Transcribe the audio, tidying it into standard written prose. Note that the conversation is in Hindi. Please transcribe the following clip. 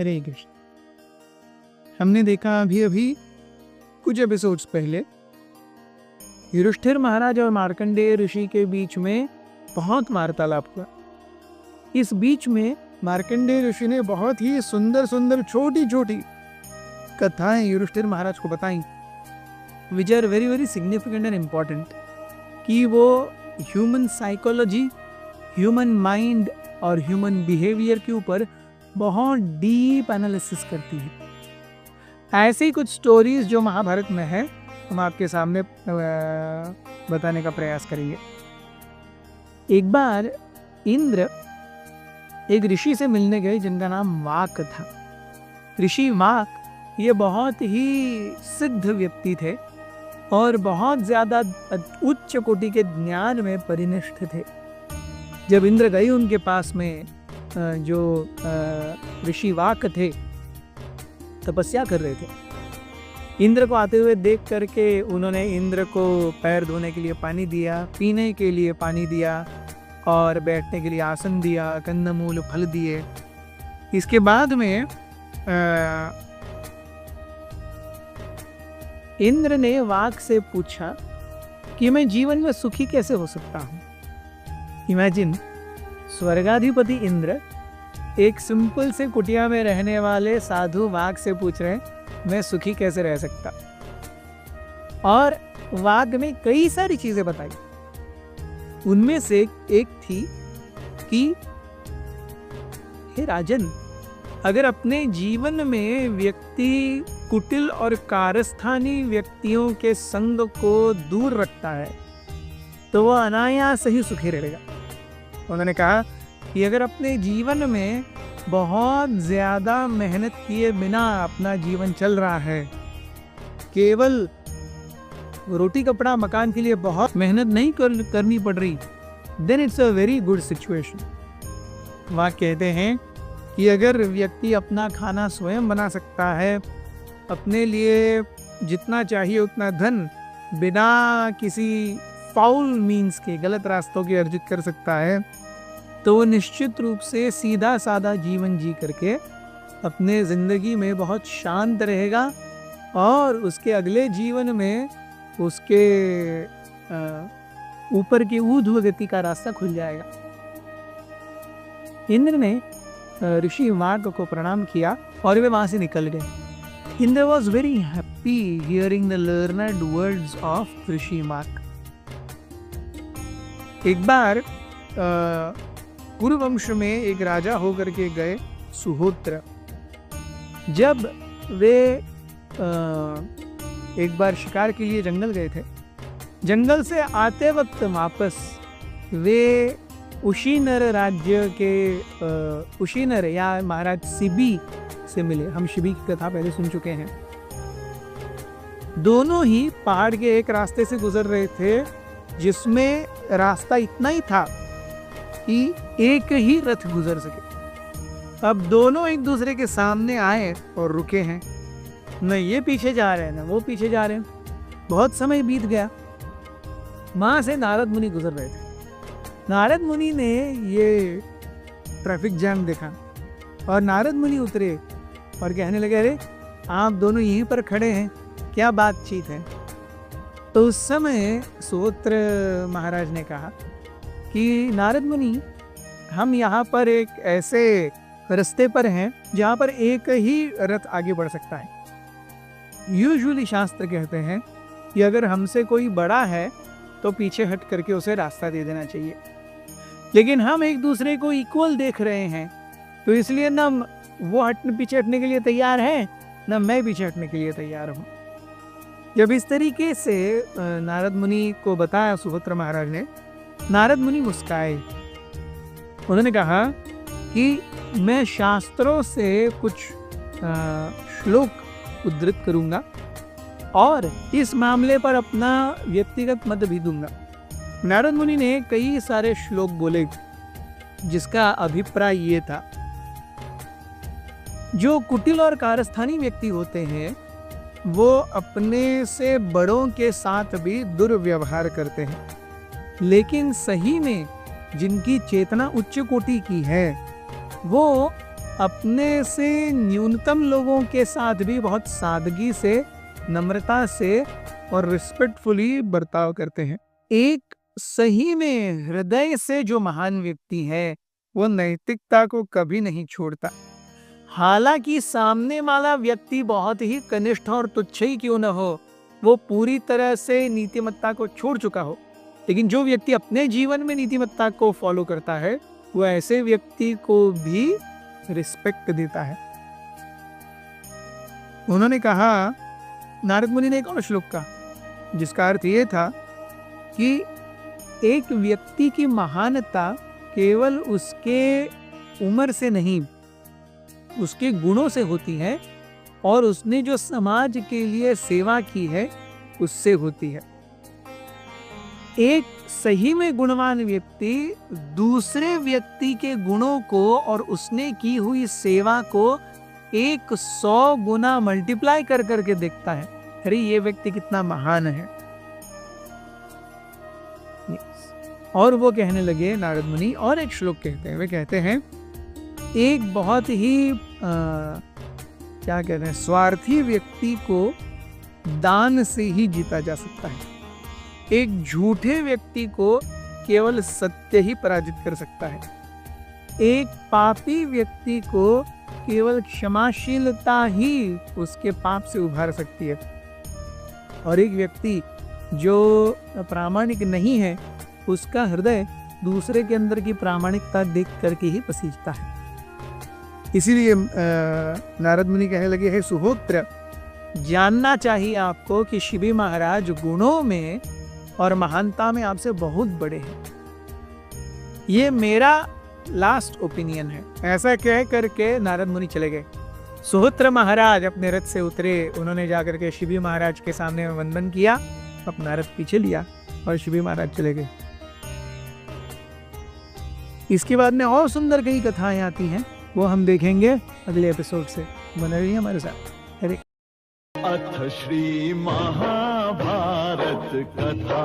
हरे कृष्ण। हमने देखा अभी अभी कुछ एपिसोड्स पहले युधिष्ठिर महाराज और मार्कंडेय ऋषि के बीच में बहुत वार्तालाप हुआ। इस बीच में मार्कंडेय ऋषि ने बहुत ही सुंदर सुंदर छोटी छोटी कथाएं युधिष्ठिर महाराज को बताई, which are very very significant and important, कि वो ह्यूमन साइकोलॉजी, ह्यूमन माइंड और ह्यूमन बिहेवियर के ऊपर बहुत डीप एनालिसिस करती है। ऐसी कुछ स्टोरीज जो महाभारत में है हम आपके सामने बताने का प्रयास करेंगे। एक बार इंद्र एक ऋषि से मिलने गए जिनका नाम वाक था। ऋषि वाक ये बहुत ही सिद्ध व्यक्ति थे और बहुत ज्यादा उच्च कोटि के ज्ञान में परिनिष्ठ थे। जब इंद्र गए उनके पास में, जो ऋषि वाक थे तपस्या कर रहे थे, इंद्र को आते हुए देख करके उन्होंने इंद्र को पैर धोने के लिए पानी दिया, पीने के लिए पानी दिया और बैठने के लिए आसन दिया, कंदमूल फल दिए। इसके बाद में इंद्र ने वाक से पूछा कि मैं जीवन में सुखी कैसे हो सकता हूँ। इमेजिन, स्वर्गाधिपति इंद्र एक सिंपल से कुटिया में रहने वाले साधु वाक से पूछ रहे हैं मैं सुखी कैसे रह सकता। और वाक में कई सारी चीजें बताई। उनमें से एक थी कि हे राजन, अगर अपने जीवन में व्यक्ति कुटिल और कारस्थानी व्यक्तियों के संग को दूर रखता है तो वह अनायास ही सुखी रहेगा। उन्होंने कहा कि अगर अपने जीवन में बहुत ज़्यादा मेहनत किए बिना अपना जीवन चल रहा है, केवल रोटी कपड़ा मकान के लिए बहुत मेहनत नहीं करनी पड़ रही, then it's a very good situation. वहाँ कहते हैं कि अगर व्यक्ति अपना खाना स्वयं बना सकता है, अपने लिए जितना चाहिए उतना धन बिना किसी फाउल मीन्स के, गलत रास्तों के अर्जित कर सकता है, तो वो निश्चित रूप से सीधा साधा जीवन जी करके अपने ज़िंदगी में बहुत शांत रहेगा और उसके अगले जीवन में उसके ऊपर की ऊर्ध्व गति का रास्ता खुल जाएगा। इंद्र ने ऋषि वाक को प्रणाम किया और वे वहां से निकल गए। Indra was very happy hearing the learned words of Rishi Vak. एक बार कुरुवंश में एक राजा होकर के गए सुहोत्र। जब वे एक बार शिकार के लिए जंगल गए थे, जंगल से आते वक्त वापस वे उशीनर राज्य के उशीनर या महाराज शिबी से मिले। हम शिबी की कथा पहले सुन चुके हैं। दोनों ही पहाड़ के एक रास्ते से गुजर रहे थे जिसमें रास्ता इतना ही था कि एक ही रथ गुजर सके। अब दोनों एक दूसरे के सामने आए और रुके हैं, न ये पीछे जा रहे हैं न वो पीछे जा रहे हैं। बहुत समय बीत गया। वहां से नारद मुनि गुजर रहे थे। नारद मुनि ने ये ट्रैफिक जैम देखा और नारद मुनि उतरे और कहने लगे, अरे आप दोनों यहीं पर खड़े हैं, क्या बातचीत है। तो उस समय सुहोत्र महाराज ने कहा कि नारद मुनि, हम यहाँ पर एक ऐसे रास्ते पर हैं जहाँ पर एक ही रथ आगे बढ़ सकता है। यूजुअली शास्त्र कहते हैं कि अगर हमसे कोई बड़ा है तो पीछे हट करके उसे रास्ता दे देना चाहिए, लेकिन हम एक दूसरे को इक्वल देख रहे हैं तो इसलिए ना वो पीछे हटने के लिए तैयार है ना मैं पीछे हटने के लिए तैयार हूँ। जब इस तरीके से नारद मुनि को बताया सुहोत्र महाराज ने, नारद मुनि मुस्काए। उन्होंने कहा कि मैं शास्त्रों से कुछ श्लोक उद्धृत करूंगा और इस मामले पर अपना व्यक्तिगत मत भी दूंगा। नारद मुनि ने कई सारे श्लोक बोले जिसका अभिप्राय ये था, जो कुटिल और कारस्थानी व्यक्ति होते हैं वो अपने से बड़ों के साथ भी दुर्व्यवहार करते हैं, लेकिन सही में जिनकी चेतना उच्च कोटि की है वो अपने से न्यूनतम लोगों के साथ भी बहुत सादगी से, नम्रता से और रिस्पेक्टफुली बर्ताव करते हैं। एक सही में हृदय से जो महान व्यक्ति है वो नैतिकता को कभी नहीं छोड़ता। हालांकि सामने वाला व्यक्ति बहुत ही कनिष्ठ और तुच्छ ही क्यों न हो, वो पूरी तरह से नीतिमत्ता को छोड़ चुका हो, लेकिन जो व्यक्ति अपने जीवन में नीतिमत्ता को फॉलो करता है वो ऐसे व्यक्ति को भी रिस्पेक्ट देता है। उन्होंने कहा, नारद मुनि ने एक और श्लोक कहा जिसका अर्थ ये था कि एक व्यक्ति की महानता केवल उसके उम्र से नहीं, उसके गुणों से होती है और उसने जो समाज के लिए सेवा की है उससे होती है। एक सही में गुणवान व्यक्ति दूसरे व्यक्ति के गुणों को और उसने की हुई सेवा को 100 गुना मल्टीप्लाई कर करके देखता है, अरे ये व्यक्ति कितना महान है। और वो कहने लगे नारद मुनि, और एक श्लोक कहते हैं, वे कहते हैं एक बहुत ही क्या कहते हैं, स्वार्थी व्यक्ति को दान से ही जीता जा सकता है। एक झूठे व्यक्ति को केवल सत्य ही पराजित कर सकता है। एक पापी व्यक्ति को केवल क्षमाशीलता ही उसके पाप से उभार सकती है। और एक व्यक्ति जो प्रामाणिक नहीं है उसका हृदय दूसरे के अंदर की प्रामाणिकता देख करके ही पसीजता है। इसीलिए नारद मुनि कहने लगे, हे सुहोत्र, जानना चाहिए आपको कि शिवी महाराज गुणों में और महानता में आपसे बहुत बड़े हैं। ये मेरा लास्ट ओपिनियन है। ऐसा कह करके नारद मुनि चले गए। सुहोत्र महाराज अपने रथ से उतरे, उन्होंने जाकर के शिवी महाराज के सामने वंदन किया, अपना रथ पीछे लिया और शिवी महाराज चले गए। इसके बाद में और सुंदर कई कथाएं आती हैं, वो हम देखेंगे अगले एपिसोड से। बने रहिए हमारे साथ। हरे अथ श्री महाभारत कथा।